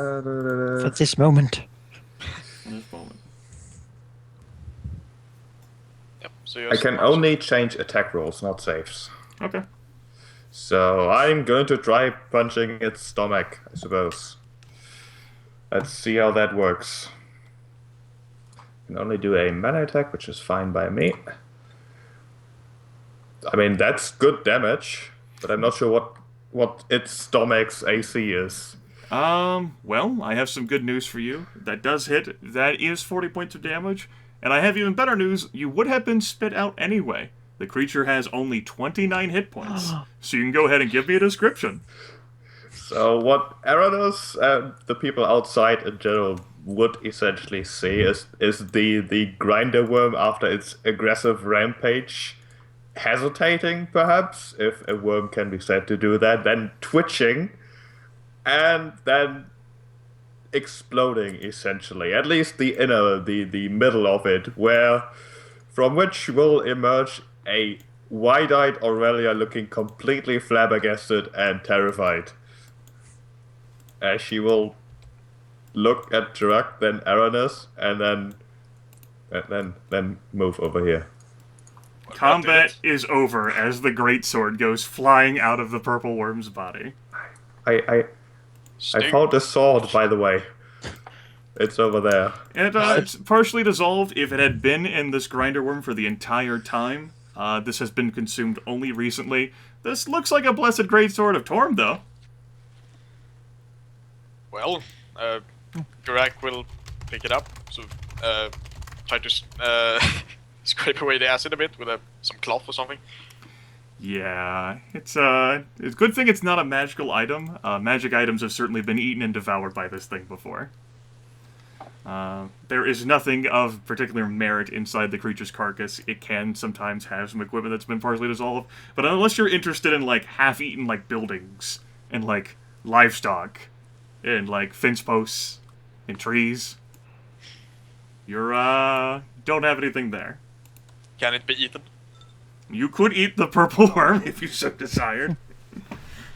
For this moment. In this moment. Yep. So I can only change attack rolls, not saves. Okay. So I'm going to try punching its stomach, I suppose. Let's see how that works. I can only do a melee attack, which is fine by me. I mean, that's good damage, but I'm not sure what its stomach's AC is. Well, I have some good news for you. That does hit. That is 40 points of damage. And I have even better news. You would have been spit out anyway. The creature has only 29 hit points. So you can go ahead and give me a description. So what Aranas and the people outside in general would essentially see is the grinder worm after its aggressive rampage hesitating, perhaps, if a worm can be said to do that, then twitching, and then exploding, essentially. At least the middle of it, from which will emerge a wide-eyed Aurelia looking completely flabbergasted and terrified. As she will look at Geráck, then Aranas, and then move over here. Combat is over as the greatsword goes flying out of the purple worm's body. I found a sword, by the way. It's over there. It's partially dissolved. If it had been in this grinder worm for the entire time, this has been consumed only recently. This looks like a blessed greatsword of Torm, though. Well, Geráck will pick it up, so try to scrape away the acid a bit with some cloth or something. Yeah, it's a good thing it's not a magical item. Magic items have certainly been eaten and devoured by this thing before. There is nothing of particular merit inside the creature's carcass. It can sometimes have some equipment that's been partially dissolved, but unless you're interested in, like, half-eaten, like, buildings, and, like, livestock, and, like, fence posts, and trees, you're, don't have anything there. Can it be eaten? You could eat the purple worm if you so desired.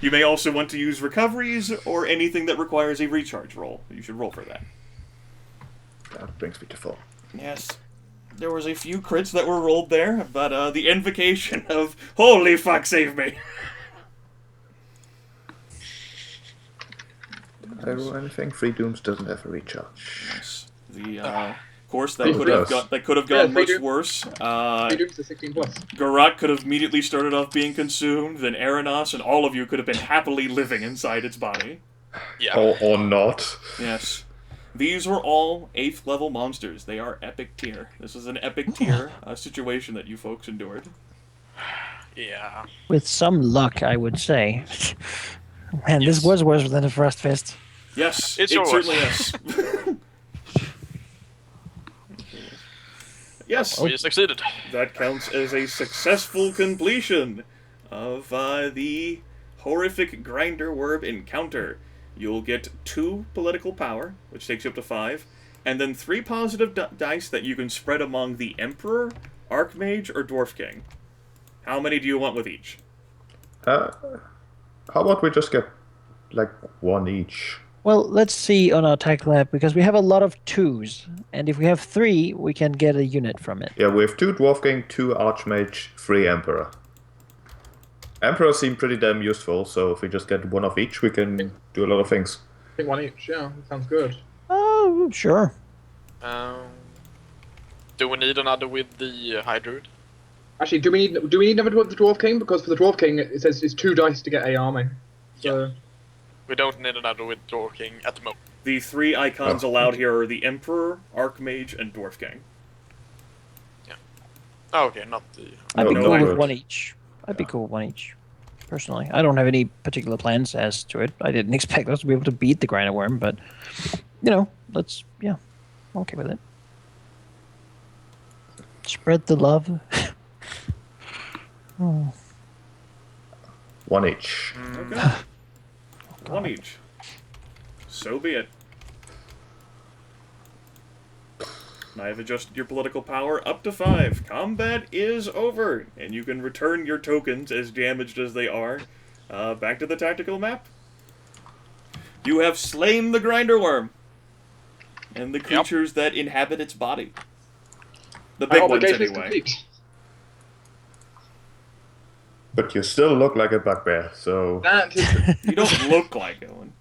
You may also want to use recoveries, or anything that requires a recharge roll. You should roll for that. That brings me to 4. Yes. There was a few crits that were rolled there, but the invocation of "Holy fuck, save me!" Did I roll anything? Free Dooms doesn't have a recharge. Yes. Of course, that could have gone much worse. Free Dooms is 16 plus. Geráck could have immediately started off being consumed, then Aranas and all of you could have been happily living inside its body. Yeah. Or not. Yes. These were all 8th level monsters. They are epic tier. This is an epic tier situation that you folks endured. Yeah. With some luck, I would say. Man, this was worse than the first fist. Yes, It's it yours. certainly is. Yes, We succeeded. that counts as a successful completion of the horrific grinder worm encounter. You'll get 2 political power, which takes you up to 5, and then 3 positive dice that you can spread among the Emperor, Archmage, or Dwarf King. How many do you want with each? How about we just get, like, 1 each? Well, let's see on our tech lab, because we have a lot of 2s, and if we have 3, we can get a unit from it. Yeah, we have 2 Dwarf King, 2 Archmage, 3 Emperor. Emperor seem pretty damn useful, so if we just get 1 of each, we can do a lot of things. I think 1 each, yeah, that sounds good. Oh, sure. Do we need another with the Hydroid? Actually, do we need another with the Dwarf King? Because for the Dwarf King, it says it's 2 dice to get a army. So... We don't need another with Dwarf King at the moment. The 3 icons allowed here are the Emperor, Archmage, and Dwarf King. Yeah. Oh, okay, not the... I'd be No, cool no with words. 1 each. I'd be cool with 1 each. Personally, I don't have any particular plans as to it. I didn't expect us to be able to beat the grinder worm, but I'm okay with it. Spread the love. Oh. 1 each. Okay. 1 each. So be it. I have adjusted your political power up to 5. Combat is over, and you can return your tokens, as damaged as they are, back to the tactical map. You have slain the grinder worm and the creatures that inhabit its body. The My big ones, obligation is anyway. complete. But you still look like a bugbear, so... That is. You don't look like Owen.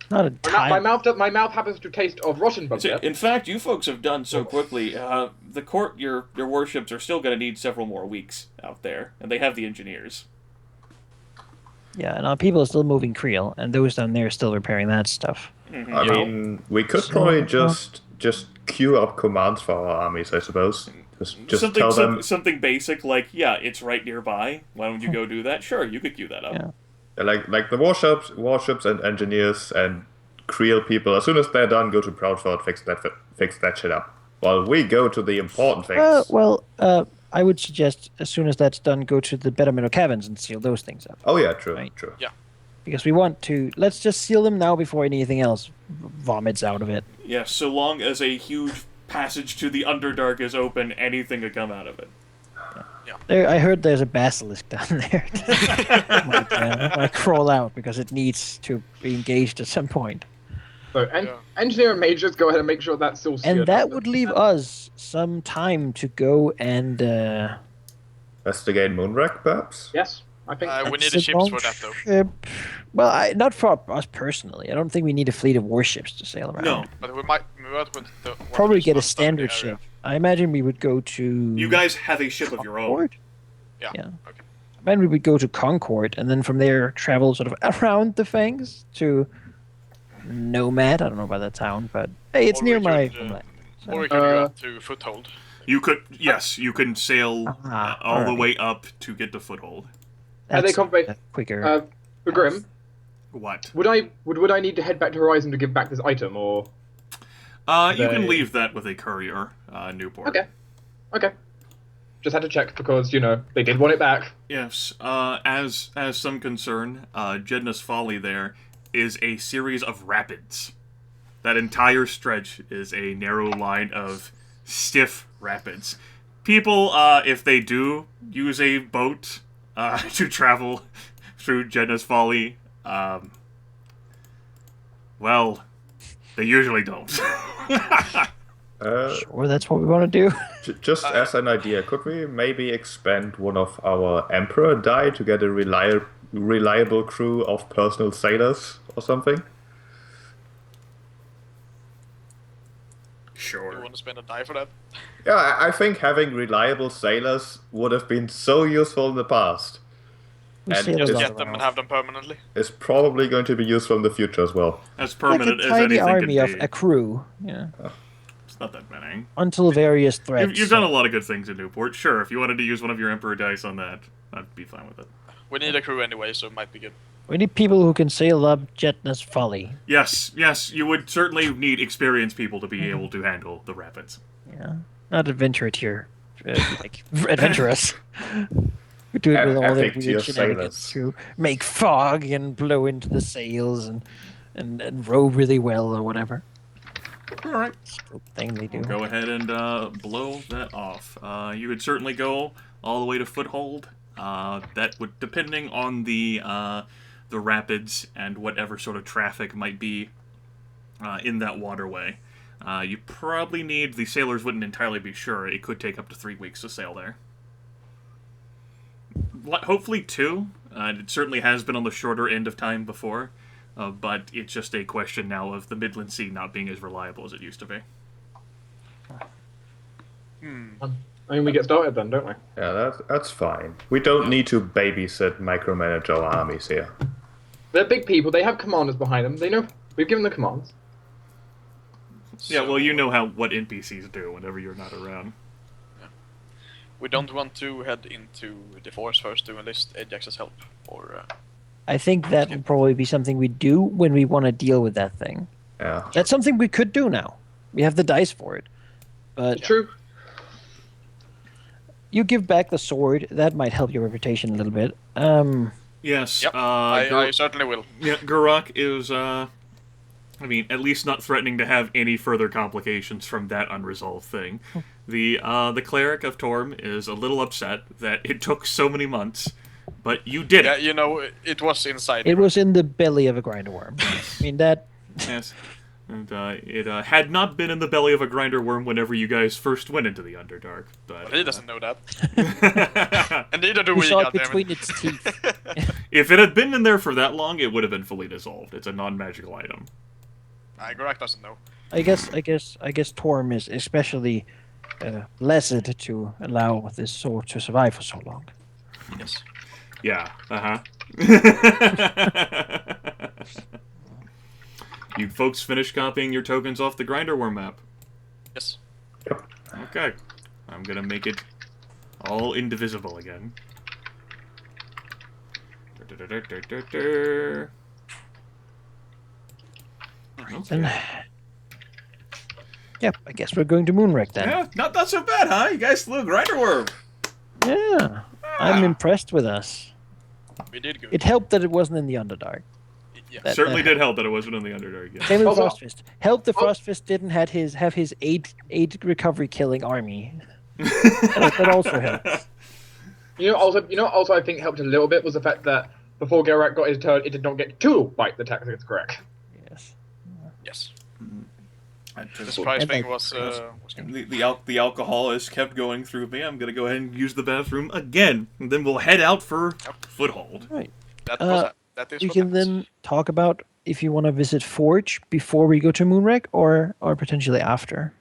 Not a time. My mouth happens to taste of rotten bugbear. In fact, you folks have done so quickly. The court, your warships are still going to need several more weeks out there, and they have the engineers. Yeah, and our people are still moving Creel, and those down there are still repairing that stuff. Mm-hmm. I mean, we could probably just queue up commands for our armies, I suppose. Just tell them... Something basic, like, yeah, it's right nearby. Why don't you go do that? Sure, you could queue that up. Yeah. Like the warships and engineers and Creel people, as soon as they're done, go to Proudford, fix that shit up. While we go to the important things. I would suggest as soon as that's done, go to the Better Middle Caverns and seal those things up. Oh yeah, true, Right. true. Yeah. Because we want to... Let's just seal them now before anything else vomits out of it. Yeah, so long as a huge passage to the Underdark is open, anything could come out of it. There, I heard there's a basilisk down there. I crawl out because it needs to be engaged at some point. So, engineer and majors, go ahead and make sure that's all sealed. And that would leave us some time to go and... Investigate Moonwreck, perhaps? Yes, I think. We need the ships for that, though. ship. Well, not for us personally. I don't think we need a fleet of warships to sail around. No. But we might with the Probably get a warriors stuck in the standard area. ship. I imagine we would go to... You guys have a ship of your own. Concord? Yeah. Yeah. Okay. I imagine we would go to Concord and then from there travel sort of around the Fangs to Nomad. I don't know about that town, but hey, it's Or near we my could, homeland. Or we could go up to Foothold. You can sail all the alright. way up to get the foothold. Are they That's confirmed? quicker. For Grim, What? would I need to head back to Horizon to give back this item, or? You can leave that with a courier, Newport. Okay. Just had to check because they did want it back. Yes. As some concern, Jedna's Folly there is a series of rapids. That entire stretch is a narrow line of stiff rapids. People, if they do use a boat to travel through Jedna's Folly, well, they usually don't. Sure, that's what we want to do. Just as an idea, could we maybe expand one of our Emperor die to get a reliable crew of personal sailors or something? Sure. You want to spend a die for that? Yeah, I think having reliable sailors would have been so useful in the past. We And sail just a lot Get them around. and have them permanently. It's probably going to be useful in the future as well. As Like permanent a as tiny anything army can of be. a crew, yeah. It's not that many. Until various threats. You've done a lot of good things in Newport. Sure, if you wanted to use one of your Emperor dice on that, I'd be fine with it. We need a crew anyway, so it might be good. We need people who can sail up Jetna's Folly. Yes, you would certainly need experienced people to be able to handle the rapids. Yeah, not adventure tier, like adventurous. We do it with all their Epic tier weird shenanigans sailors. to make fog and blow into the sails and row really well or whatever. All right. Thing they do. Go ahead and blow that off. You could certainly go all the way to Foothold. That would, depending on the rapids and whatever sort of traffic might be in that waterway. You probably need, the sailors wouldn't entirely be sure, it could take up to 3 weeks to sail there. Hopefully 2. It certainly has been on the shorter end of time before, but it's just a question now of the Midland Sea not being as reliable as it used to be. I mean, we get started then, don't we? Yeah, that's fine. We don't need to babysit, micromanage our armies here. They're big people. They have commanders behind them. They know we've given the commands. Yeah, well, you know what NPCs do whenever you're not around. We don't want to head into the forest first to enlist Ajax's help, or I think that will probably be something we do when we want to deal with that thing. Yeah. That's something we could do now. We have the dice for it. But True. you give back the sword. That might help your reputation a little bit. Yes, yep, I certainly will. Yeah, Geráck is, at least not threatening to have any further complications from that unresolved thing. The Cleric of Torm is a little upset that it took so many months But you did Yeah, it. you know, it was inside. It was in the belly of a grinder worm. I mean that. Yes. And it had not been in the belly of a grinder worm whenever you guys first went into the Underdark. But He doesn't know that. And neither do We we, saw it goddammit. between its teeth. if it had been in there for that long, it would have been fully dissolved. It's a non-magical item. Geráck doesn't know. I guess Torm is especially blessed to allow this sword to survive for so long. Yes. Yeah. You folks finished copying your tokens off the grinder worm map. Yes. Yep. Okay. I'm gonna make it all indivisible again. And, Okay. yep, I guess we're going to Moonwreck then. Yeah, not so bad, huh? You guys slew a grinder worm. Yeah, I'm impressed with us. We did good. It helped that it wasn't in the Underdark. Yeah. That- Certainly did help that it wasned in the Underdark. Yeah. Same with Also- Frostfist. Helped the Frostfist didn't have his eight recovery killing army. that also helps. Also, I think helped a little bit was the fact that before Geráck got his turn, it did not get to bite the attack against Geráck. Yes. Yes. I The just- surprise And thing like- was good. the alcohol has kept going through me. I'm gonna go ahead and use the bathroom again, and then we'll head out for Foothold. Right. That is We what can happens. then talk about if you want to visit Forge before we go to Moonwreck, or potentially after.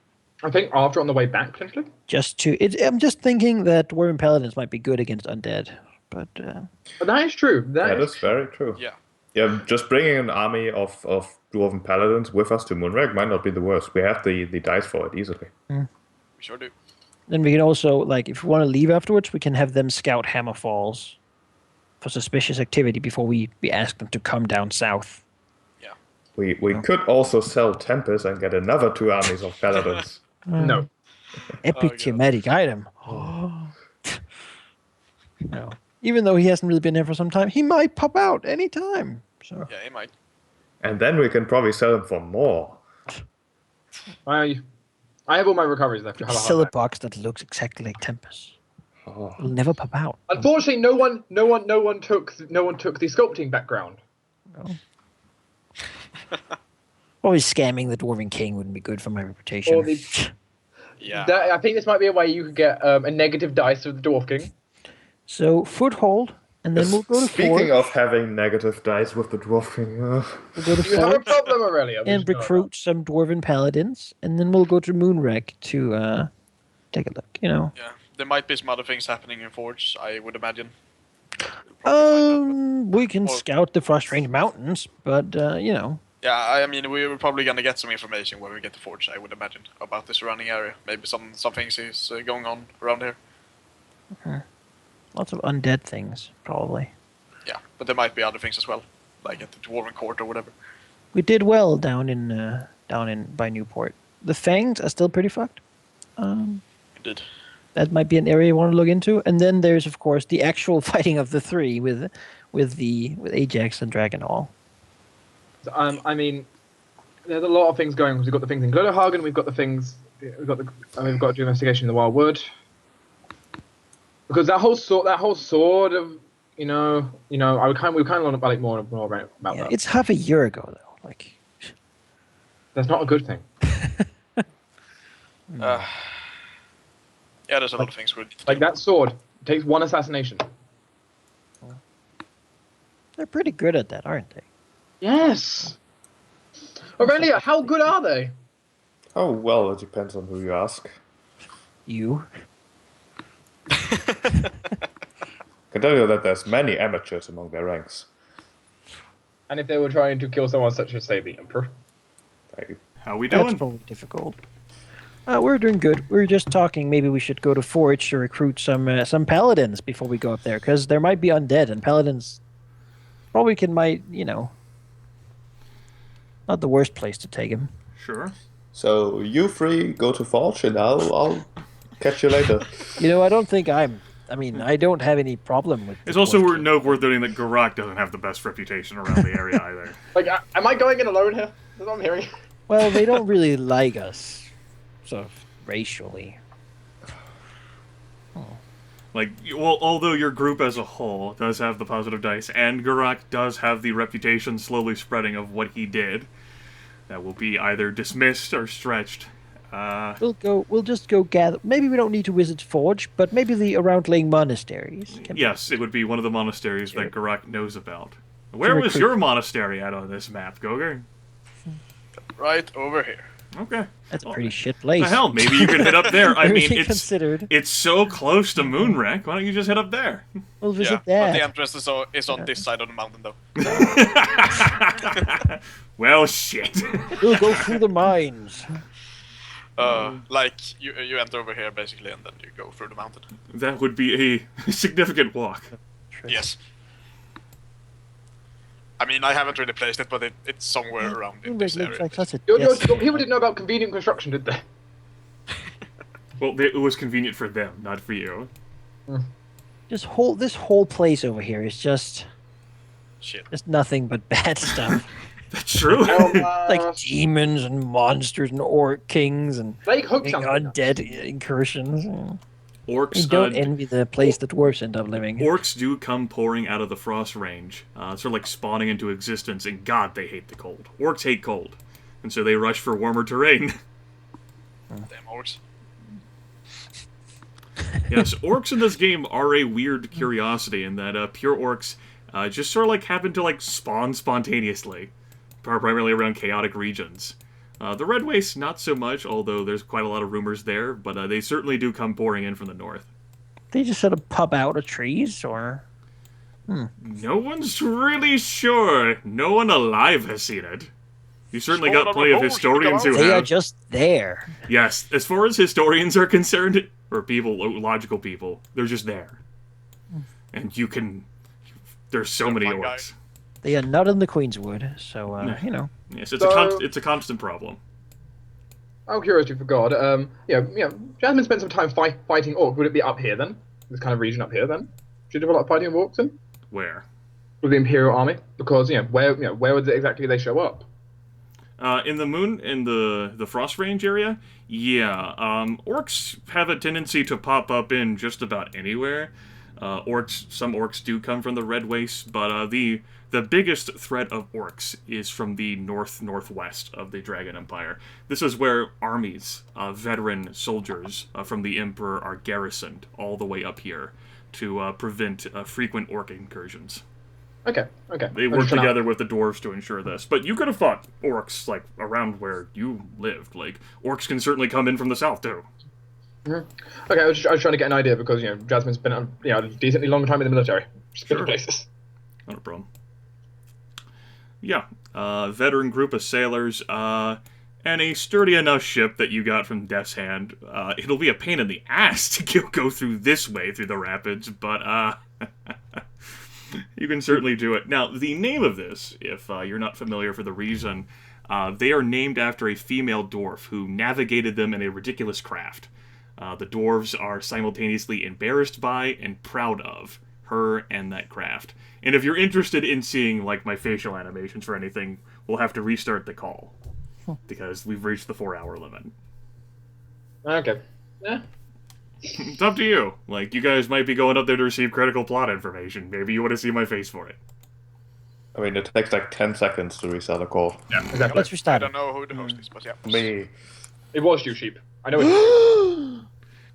I think after on the way back, potentially. I'm just thinking that Dwarven Paladins might be good against undead, but But that is true. That is very true. Yeah. Yeah, just bringing an army of Dwarven Paladins with us to Moonrag might not be the worst. We have the dice for it easily. We sure do. then we can also, like, if we want to leave afterwards, we can have them scout Hammer Falls for suspicious activity before we ask them to come down south. We could also sell Tempus and get another 2 armies of Paladins. No. Epic God. thematic item. No. Even though he hasn't really been here for some time, he might pop out anytime. So Yeah, he might. And then we can probably sell them for more. I have all my recoveries left. Have a sell a heart attack. box that looks exactly like Tempus. Oh. It'll never pop out. Unfortunately, no one took the sculpting background. Always scamming the Dwarven King wouldn't be good for my reputation. Or the- Yeah. I think this might be a way you could get a negative dice with the Dwarf King. So Foothold, and then we'll go to Speaking Forge. of having negative dice with the Dwarf King, We'll go to You have a Forge problem, Aurelia. and recruit some Dwarven Paladins, and then we'll go to Moonwreck to take a look. Yeah. There might be some other things happening in Forge, I would imagine. We'll probably find out, We can Or- scout the Frost Range Mountains, but Yeah, I mean, we're probably gonna get some information when we get to Forge, I would imagine, about the surrounding area. Maybe some things is going on around here. lots of undead things probably. Yeah, but there might be other things as well, like at the Dwarven Court or whatever. We did well down in by Newport. The Fangs are still pretty fucked. Indeed. That might be an area you want to look into. And then there's of course the actual fighting of the three with Ajax and Dragonhall. I mean, there's a lot of things going. We've got the things in Glitterhagen. We've got the to do investigation in the Wildwood. Because that whole sword of we kind of want to like more about Yeah, that. it's half a year ago though. Like That's not a good thing. Yeah, there's a lot of things we Like that sword takes 1 assassination. they're pretty good at that, aren't they? Yes. Aurelia, how good are they? Oh, well, it depends on who you ask. You. I can tell you that there's many amateurs among their ranks. And if they were trying to kill someone such as, say, the Emperor. How we That's doing? probably difficult. We're doing good. We were just talking. Maybe we should go to Forge to recruit some paladins before we go up there, because there might be undead, and paladins probably not the worst place to take him. Sure. So you three go to Forge, and I'll catch you later. I don't think I don't have any problem with. It's the also Dwarf King. noteworthy that Geráck doesn't have the best reputation around the area either. Like, am I going in alone here? That's what I'm hearing. Well, they don't really like us, sort of racially. Like, well, although your group as a whole does have the positive dice, and Geráck does have the reputation slowly spreading of what he did, that will be either dismissed or stretched. We'll just go gather. Maybe we don't need to visit Forge, but maybe the surrounding monasteries. Yes, it would be one of the monasteries that Geráck knows about. Where To was recruit. your monastery at on this map, Goger? Right over here. Okay. That's a pretty shit place. The hell, maybe you could hit up there. I mean, Everything it's considered. it's so close to Moonwreck. Why don't you just head up there? We'll visit But the that. entrance is on this side of the mountain, though. Well, shit. We'll go through the mines. Like you enter over here basically, and then you go through the mountain. That would be a significant walk. Yes. I mean, I haven't really placed it, but it's somewhere around in this area. Like such a Your yes. people didn't know about convenient construction, did they? Well, it was convenient for them, not for you. This whole place over here is just Shit. nothing but bad stuff. That's true. Like demons and monsters and orc kings and Plague hope big something. undead incursions. We Orcs don't envy the place the dwarves end up living. Orcs do come pouring out of the frost range, sort of like spawning into existence, and God, they hate the cold. Orcs hate cold, and so they rush for warmer terrain. Damn orcs. Yes, orcs in this game are a weird curiosity in that pure orcs just sort of like happen to like spawn spontaneously, primarily around chaotic regions. The Red Waste, not so much, although there's quite a lot of rumors there, but they certainly do come pouring in from the north. They just sort of pop out of trees, or No one's really sure. No one alive has seen it. You certainly Spawn got on plenty the of boat, historians who they are have. just there. Yes, as far as historians are concerned, or people, logical people, they're just there. And you can... There's so many fun guy. orcs. They are not in the Queenswood, so you know. Yes, it's a constant problem. Out of curiosity for God, Jasmine spent some time fighting orcs. Would it be up here then? This kind of region up here then? Should you do a lot of fighting of orcs in? Where? With the Imperial Army? Because, where would exactly they show up? In the Frost Range area, yeah, orcs have a tendency to pop up in just about anywhere. Some orcs do come from the Red Waste, but the biggest threat of orcs is from the northwest of the Dragon Empire. This is where armies, veteran soldiers from the Emperor are garrisoned all the way up here to prevent frequent orc incursions. Okay. They work together with the dwarves to ensure this. But you could have fought orcs, like, around where you lived. Like, orcs can certainly come in from the south, too. Mm-hmm. Okay, I was trying to get an idea because, Jasmine's been a decently long time in the military. She's been in places. Not a problem. Yeah, veteran group of sailors, and a sturdy enough ship that you got from Death's Hand. It'll be a pain in the ass to go through this way through the rapids, but, you can certainly do it. Now, the name of this, if you're not familiar for the reason, they are named after a female dwarf who navigated them in a ridiculous craft. The dwarves are simultaneously embarrassed by and proud of her and that craft. And if you're interested in seeing, like, my facial animations for anything, we'll have to restart the call. Because we've reached the 4-hour limit. Okay. Yeah. It's up to you. Like, you guys might be going up there to receive critical plot information. Maybe you want to see my face for it. I mean, it takes like 10 seconds to restart a call. Yeah, Exactly. Let's I restart don't it. know who the host is, but yeah. Me. It was you, Sheep. I know it.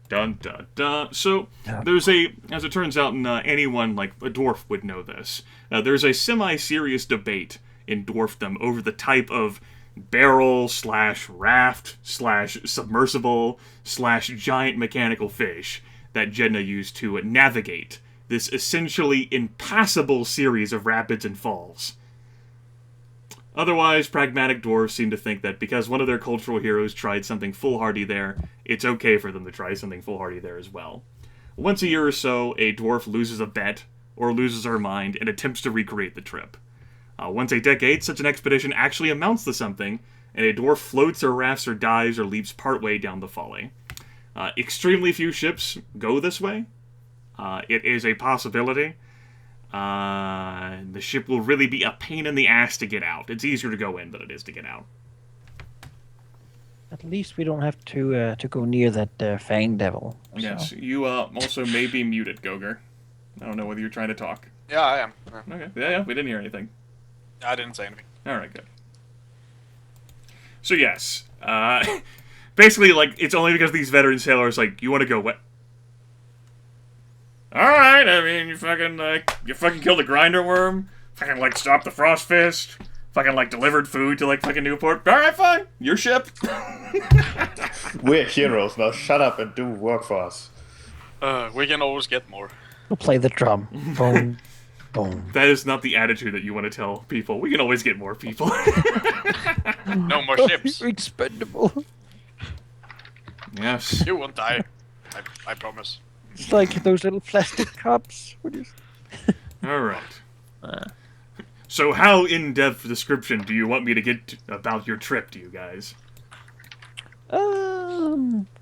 Dun dun dun. So, there's as it turns out, and anyone like a dwarf would know this, there's a semi-serious debate in dwarfdom over the type of barrel / raft / submersible / giant mechanical fish that Jedna used to navigate this essentially impassable series of rapids and falls. Otherwise, pragmatic dwarves seem to think that because one of their cultural heroes tried something foolhardy there, it's okay for them to try something foolhardy there as well. Once a year or so, a dwarf loses a bet, or loses her mind, and attempts to recreate the trip. Once a decade, such an expedition actually amounts to something, and a dwarf floats or rafts or dives or leaps partway down the folly. Extremely few ships go this way. It is a possibility. The ship will really be a pain in the ass to get out. It's easier to go in than it is to get out. At least we don't have to go near that Fang Devil. Yes, So. you also may be muted, Goger. I don't know whether you're trying to talk. Yeah, I am. Yeah. Okay. Yeah, we didn't hear anything. I didn't say anything. All right, good. So yes, basically, like, it's only because these veteran sailors, like, you want to go what? All right, I mean, you fucking killed a grinder worm, fucking like stopped the frost fist, fucking like delivered food to like fucking Newport. All right, fine, your ship. We're heroes now. Shut up and do work for us. We can always get more. We'll play the drum. Boom, boom. That is not the attitude that you want to tell people. We can always get more people. No more ships. You're expendable. Yes. You won't die. I promise. It's like those little plastic cups. What is... All right. So how in-depth description do you want me to get about your trip to you guys?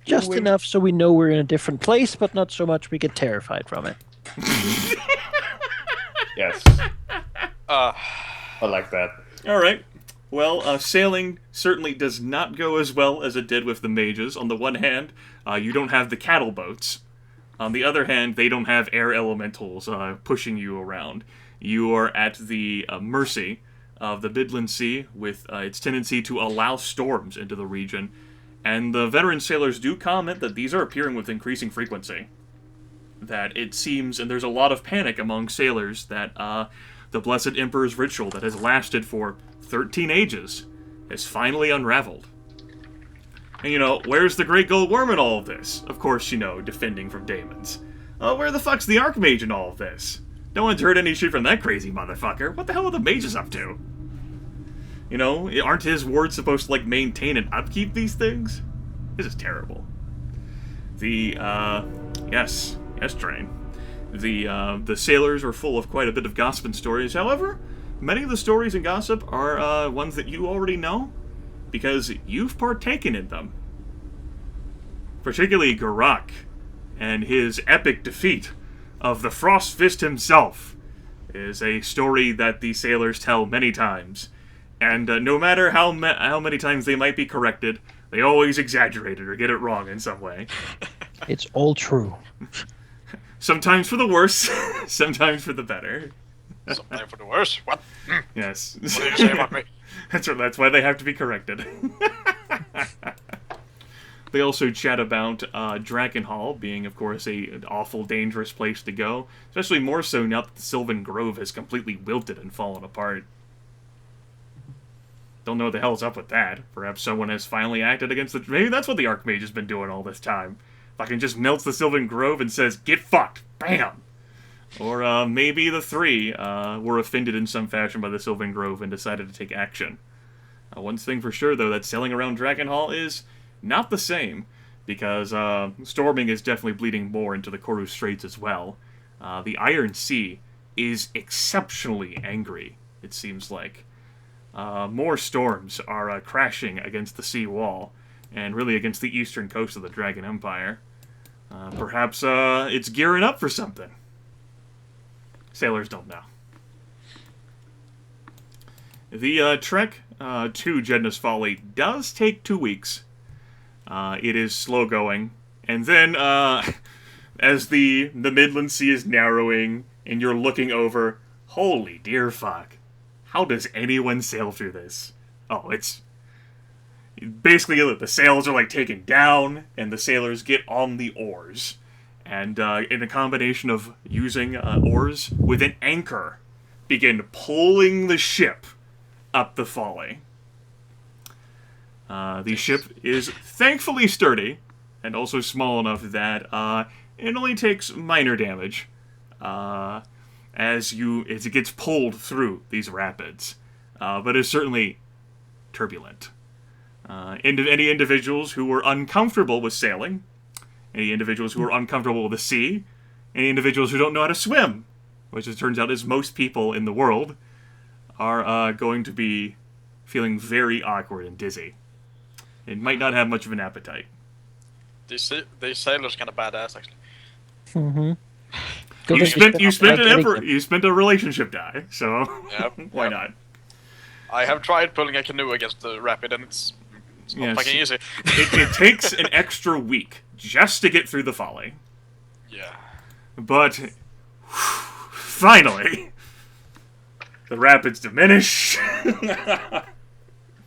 Just enough so we know we're in a different place, but not so much we get terrified from it. Yes, Uh, I like that. All right. Well, sailing certainly does not go as well as it did with the mages. On the one hand, you don't have the cattle boats. On the other hand, they don't have air elementals pushing you around. You are at the mercy of the Midland Sea, with its tendency to allow storms into the region. And the veteran sailors do comment that these are appearing with increasing frequency. That it seems, and there's a lot of panic among sailors, that the Blessed Emperor's ritual that has lasted for 13 ages has finally unraveled. And, you know, where's the Great Gold Worm in all of this? Of course, you know, defending from demons. Where the fuck's the Archmage in all of this? No one's heard any shit from that crazy motherfucker. What the hell are the mages up to? You know, aren't his wards supposed to, like, maintain and upkeep these things? This is terrible. The, yes, Train. The sailors are full of quite a bit of gossip and stories. However, many of the stories and gossip are ones that you already know, because you've partaken in them. Particularly Geráck and his epic defeat of the Frost Fist himself is a story that the sailors tell many times. And no matter how many times they might be corrected, they always exaggerate it or get it wrong in some way. It's all true. Sometimes for the worse, sometimes for the better. something for the worse. What? Yes. What did you say about me? That's why they have to be corrected. They also chat about Dragonhall being, of course, an awful, dangerous place to go. Especially more so now that the Sylvan Grove has completely wilted and fallen apart. Don't know what the hell's up with that. Perhaps someone has finally acted against the... Maybe that's what the Archmage has been doing all this time. Fucking just melts the Sylvan Grove and says, "Get fucked!" Bam! Or maybe the three were offended in some fashion by the Sylvan Grove and decided to take action. One thing for sure, though, that sailing around Dragonhall is not the same, because storming is definitely bleeding more into the Koru Straits as well. The Iron Sea is exceptionally angry, it seems like. More storms are crashing against the sea wall, and really against the eastern coast of the Dragon Empire. Perhaps it's gearing up for something. Sailors don't know. The trek to Jedna's Folly does take 2 weeks. It is slow going, and then as the Midland Sea is narrowing and you're looking over, holy dear fuck, how does anyone sail through this? Oh, it's basically the sails are like taken down, and the sailors get on the oars. And in a combination of using oars with an anchor, begin pulling the ship up the folly. The ship is thankfully sturdy, and also small enough that it only takes minor damage as it gets pulled through these rapids, but is certainly turbulent. Any individuals who were uncomfortable with sailing, any individuals who are uncomfortable with the sea, any individuals who don't know how to swim, which it turns out is most people in the world, are going to be feeling very awkward and dizzy. It might not have much of an appetite. These sailors kind of badass, actually. Mm-hmm. You spent a relationship die, so Yep, why yep. not? I have tried pulling a canoe against the rapid, and it's It's not Yes. fucking easy. It takes an extra week just to get through the folly. Yeah. But finally, the rapids diminish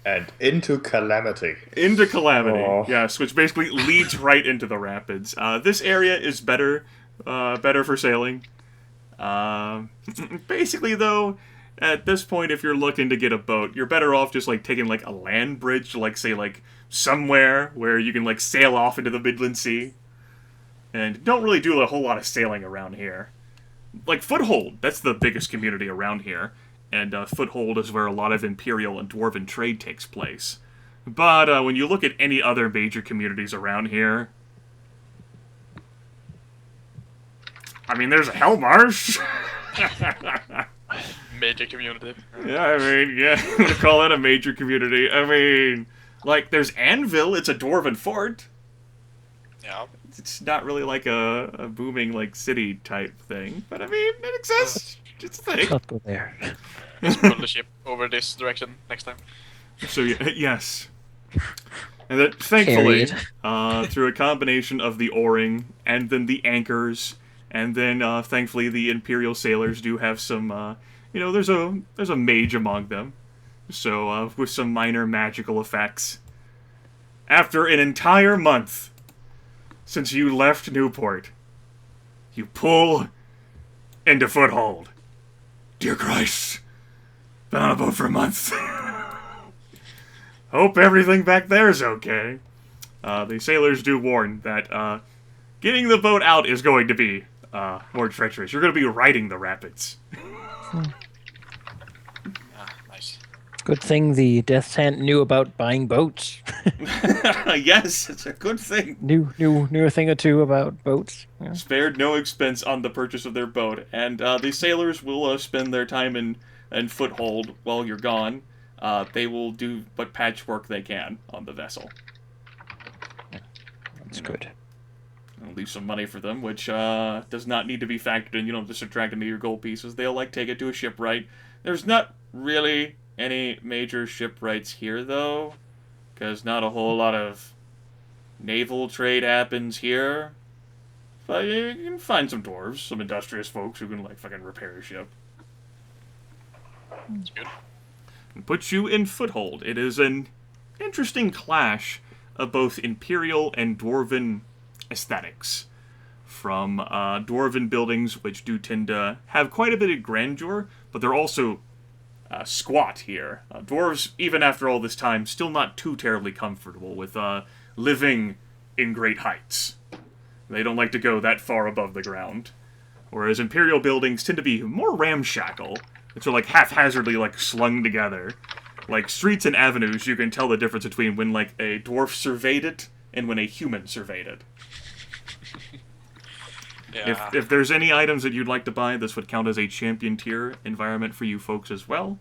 And into calamity. into calamity. Oh. Yes, which basically leads right into the rapids. This area is better for sailing. Basically, though, at this point, if you're looking to get a boat, you're better off just like taking like a land bridge, like say like somewhere where you can like sail off into the Midland Sea. And don't really do a whole lot of sailing around here. Like Foothold, that's the biggest community around here. And Foothold is where a lot of Imperial and Dwarven trade takes place. But when you look at any other major communities around here, I mean, there's a Hellmarsh. Major community. Yeah, I mean, yeah, I'm gonna call that a major community. I mean, like, there's Anvil, it's a Dwarven fort. Yeah. It's not really like a booming, like, city type thing. But, I mean, it exists. It's a thing. Let's not go there. Let's pull the ship over this direction next time. So, yes. And then, thankfully, Carried. through a combination of the oaring, and then the anchors, and then, thankfully, the Imperial sailors do have some, there's a mage among them. So, with some minor magical effects. After an entire month since you left Newport, you pull into Foothold. Dear Christ, been on a boat for a month. Hope everything back there is okay. The sailors do warn that getting the boat out is going to be more treacherous. You're going to be riding the rapids. Nice. Good thing the Death's Hand knew about buying boats. Yes, it's a good thing. knew a thing or two about boats. Yeah. Spared no expense on the purchase of their boat, and the sailors will spend their time in Foothold while you're gone. They will do what patchwork they can on the vessel. That's good. I'll leave some money for them, which does not need to be factored in. You don't have to subtract into your gold pieces. They'll take it to a shipwright. There's not really any major shipwrights here, though, because not a whole lot of naval trade happens here. But you can find some dwarves, some industrious folks who can fucking repair a ship. That's good. And put you in Foothold. It is an interesting clash of both Imperial and Dwarven aesthetics. From Dwarven buildings, which do tend to have quite a bit of grandeur, but they're also squat here. Dwarves, even after all this time, still not too terribly comfortable with living in great heights. They don't like to go that far above the ground. Whereas Imperial buildings tend to be more ramshackle. It's haphazardly slung together. Like streets and avenues, you can tell the difference between when a dwarf surveyed it and when a human surveyed it. Yeah. If there's any items that you'd like to buy, this would count as a champion tier environment for you folks as well.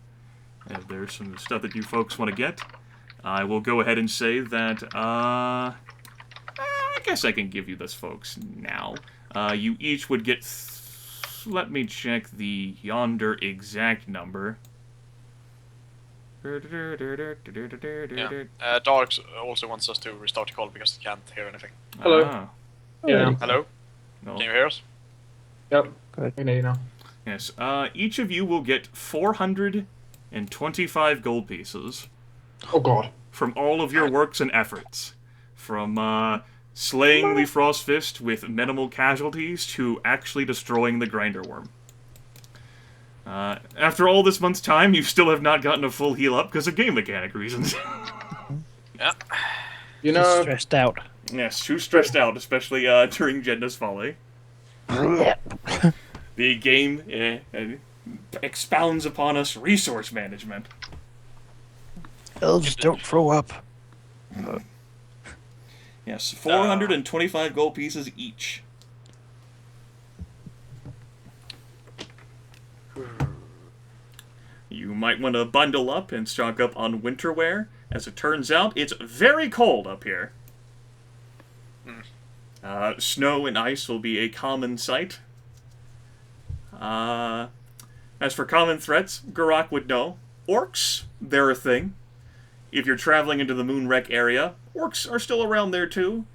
If there's some stuff that you folks want to get, I will go ahead and say that, I guess I can give you this, folks, now. You each would get, let me check the yonder exact number. Yeah. Dark also wants us to restart the call because he can't hear anything. Hello. Ah, Yeah. Hello? no. Can you hear us? Yep. Good. We know you now. Yes, each of you will get 425 gold pieces Oh god. from all of your works and efforts. From slaying the Frost Fist with minimal casualties to actually destroying the Grinder Worm. After all this month's time, you still have not gotten a full heal up because of game mechanic reasons. Yeah. You Just know, stressed out. Yes, too stressed out, especially during Jedna's Folly. The game expounds upon us resource management. Elves don't throw up. Yes, 425 gold pieces each. You might want to bundle up and stock up on winter wear. As it turns out, it's very cold up here. Snow and ice will be a common sight. As for common threats, Geráck would know. Orcs, they're a thing. if you're traveling into the Moonwreck area, orcs are still around there too,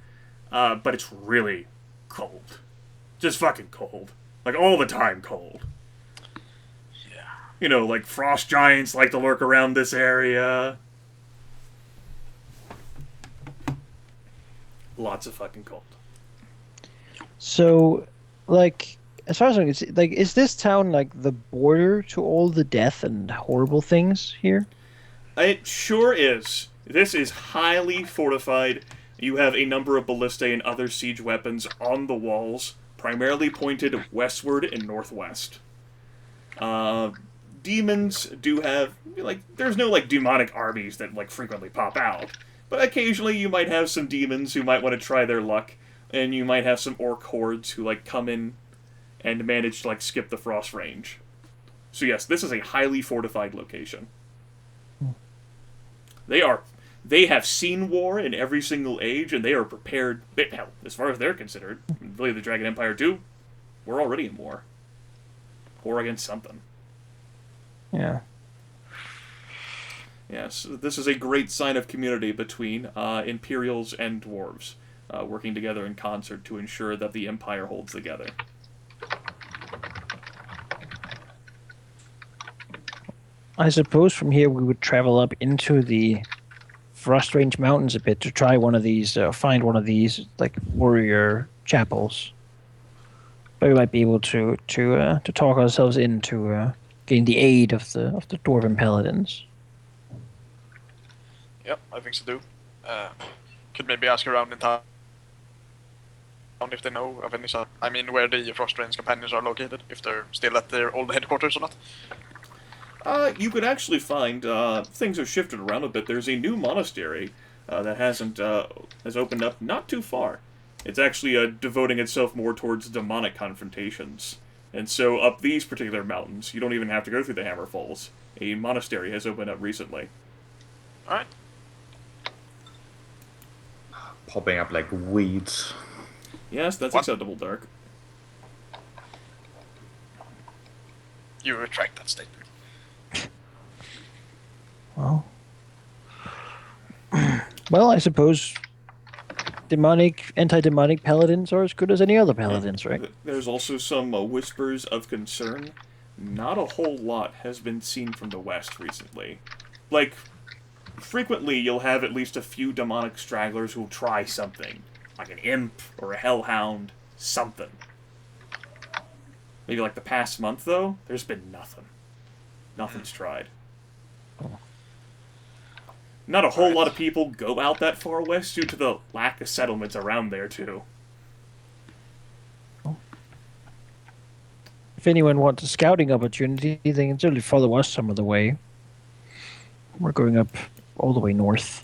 but it's really cold. Just fucking cold. Like, all the time cold. Yeah. You know, like, frost giants like to lurk around this area. Lots of fucking cold. So, like, as far as I can see, like, is this town like the border to all the death and horrible things here? It sure is. This is highly fortified. You have a number of ballistae and other siege weapons on the walls, primarily pointed westward and northwest. Demons do have, like, there's no, like, demonic armies that, like, frequently pop out. But occasionally you might have some demons who might want to try their luck, and you might have some orc hordes who, like, come in and manage to, like, skip the frost range. So yes, this is a highly fortified location. They have seen war in every single age, and they are prepared. Hell, as far as they're considered, really, the Dragon Empire too. We're already in war. War against something. Yeah. Yes, this is a great sign of community between Imperials and Dwarves, working together in concert to ensure that the Empire holds together. I suppose from here we would travel up into the Frost Range Mountains a bit to try one of these, find one of these like warrior chapels. But we might be able to talk ourselves into getting the aid of the dwarven paladins. Yep, I think so too. Could maybe ask around in town if they know of any sort. I mean, where the Frost Range companions are located, if they're still at their old headquarters or not. You could actually find, things have shifted around a bit. There's a new monastery that has opened up not too far. It's actually devoting itself more towards demonic confrontations. And so up these particular mountains, you don't even have to go through the Hammer Falls. A monastery has opened up recently. Alright. Popping up like weeds. Yes, that's What? acceptable, Dark. You retract that statement. Well, I suppose anti-demonic paladins are as good as any other paladins, right? There's also some whispers of concern. Not a whole lot has been seen from the west recently. Like, frequently you'll have at least a few demonic stragglers who'll try something. Like an imp or a hellhound. Something. Maybe like the past month, though, there's been nothing. Nothing's tried. Not a whole lot of people go out that far west due to the lack of settlements around there, too. If anyone wants a scouting opportunity, they can certainly follow us some of the way. We're going up all the way north.